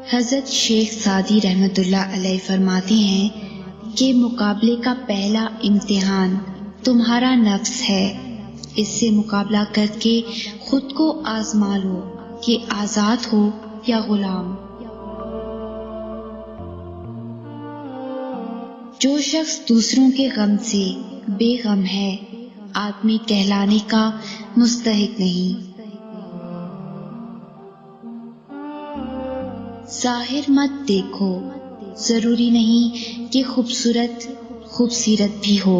حضرت شیخ سعدی رحمۃ اللہ علیہ فرماتے ہیں کہ مقابلے کا پہلا امتحان تمہارا نفس ہے، اس سے مقابلہ کر کے خود کو آزما لو کہ آزاد ہو یا غلام۔ جو شخص دوسروں کے غم سے بے غم ہے، آدمی کہلانے کا مستحق نہیں۔ ظاہر مت دیکھو، ضروری نہیں کہ خوبصورت خوبصیرت بھی ہو۔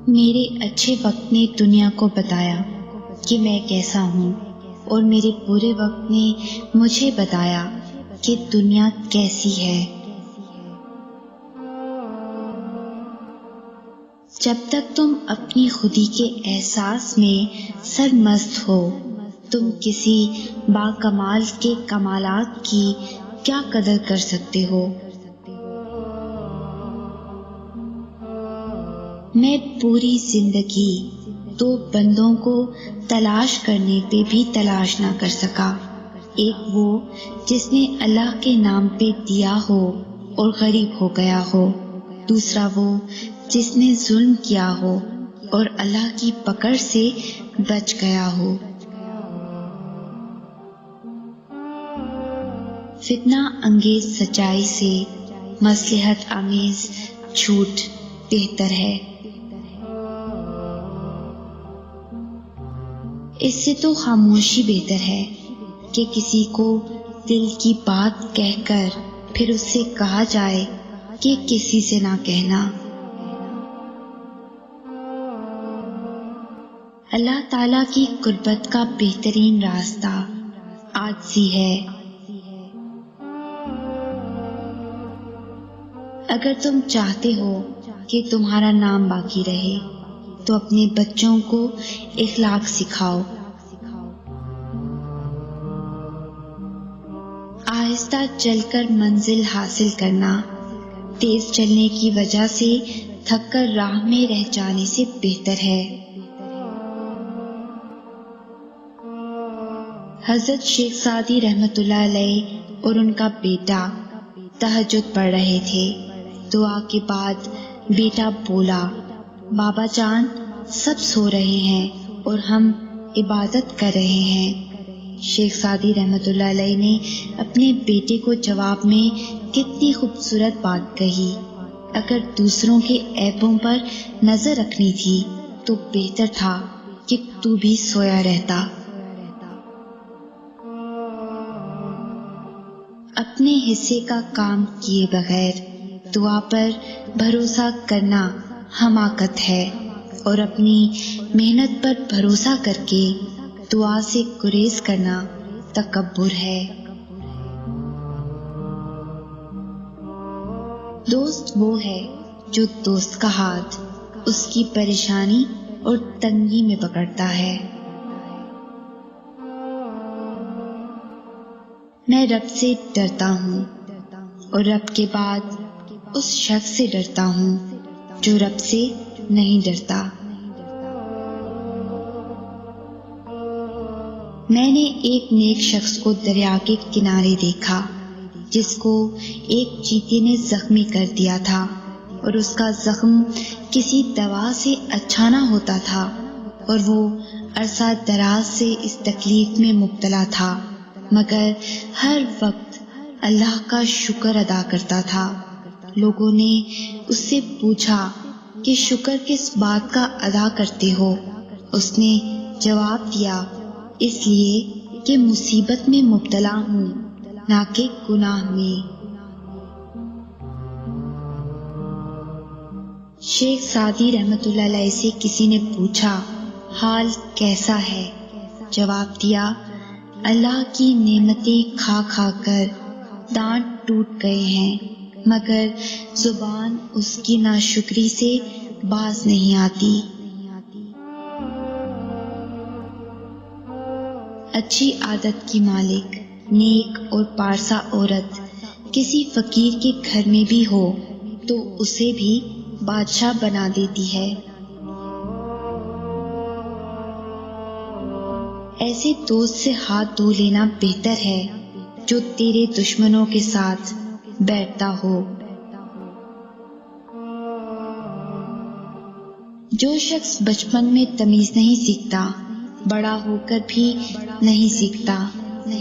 میرے اچھے وقت نے دنیا کو بتایا کہ میں کیسا ہوں، اور میرے برے وقت نے مجھے بتایا کہ دنیا کیسی ہے۔ جب تک تم اپنی خودی کے احساس میں سرمست ہو، تم کسی باکمال کے کمالات کی کیا قدر کر سکتے ہو؟ میں پوری زندگی دو بندوں کو تلاش کرنے پہ بھی تلاش نہ کر سکا، ایک وہ جس نے اللہ کے نام پہ دیا ہو اور غریب ہو گیا ہو، دوسرا وہ جس نے ظلم کیا ہو اور اللہ کی پکڑ سے بچ گیا ہو۔ فتنہ انگیز سچائی سے مصلحت آمیز جھوٹ بہتر ہے۔ اس سے تو خاموشی بہتر ہے کہ کسی کو دل کی بات کہہ کر پھر اس سے کہا جائے کہ کسی سے نہ کہنا۔ اللہ تعالیٰ کی قربت کا بہترین راستہ عاجزی ہے۔ اگر تم چاہتے ہو کہ تمہارا نام باقی رہے تو اپنے بچوں کو اخلاق سکھاؤ۔ آہستہ چل کر منزل حاصل کرنا تیز چلنے کی وجہ سے تھک کر راہ میں رہ جانے سے بہتر ہے۔ حضرت شیخ سعدی رحمۃ اللہ علیہ اور ان کا بیٹا تہجد پڑھ رہے تھے۔ دعا کے بعد بیٹا بولا، بابا جان سب سو رہے ہیں اور ہم عبادت کر رہے ہیں۔ شیخ سعدی رحمۃ اللہ علیہ نے اپنے بیٹے کو جواب میں کتنی خوبصورت بات کہی، اگر دوسروں کے عیبوں پر نظر رکھنی تھی تو بہتر تھا کہ تو بھی سویا رہتا۔ اپنے حصے کا کام کیے بغیر دعا پر بھروسہ کرنا حماقت ہے، اور اپنی محنت پر بھروسہ کر کے دعا سے گریز کرنا تکبر ہے۔ دوست وہ ہے جو دوست کا ہاتھ اس کی پریشانی اور تنگی میں پکڑتا ہے۔ میں رب سے ڈرتا ہوں اور رب کے بعد اس شخص سے ڈرتا ہوں جو رب سے نہیں ڈرتا۔ میں نے ایک نیک شخص کو دریا کے کنارے دیکھا جس کو ایک چیتے نے زخمی کر دیا تھا، اور اس کا زخم کسی دوا سے اچھا نہ ہوتا تھا، اور وہ عرصہ دراز سے اس تکلیف میں مبتلا تھا، مگر ہر وقت اللہ کا شکر ادا کرتا تھا۔ لوگوں نے اس سے پوچھا کہ شکر کس بات کا ادا کرتے ہو؟ اس نے جواب دیا، اس لیے کہ مصیبت میں مبتلا ہوں، نہ کہ گناہ میں۔ شیخ سعدی رحمۃ اللہ علیہ سے کسی نے پوچھا حال کیسا ہے؟ جواب دیا، اللہ کی نعمتیں کھا کھا کر دانت ٹوٹ گئے ہیں، مگر زبان اس کی ناشکری سے باز نہیں آتی۔ اچھی عادت کی مالک، نیک اور پارسا عورت کسی فقیر کے گھر میں بھی ہو تو اسے بھی بادشاہ بنا دیتی ہے۔ ایسے دوست سے ہاتھ دھو لینا بہتر ہے جو تیرے دشمنوں کے ساتھ بیٹھتا ہو۔ جو شخص بچپن میں تمیز نہیں سیکھتا بڑا ہو کر بھی نہیں سیکھتا۔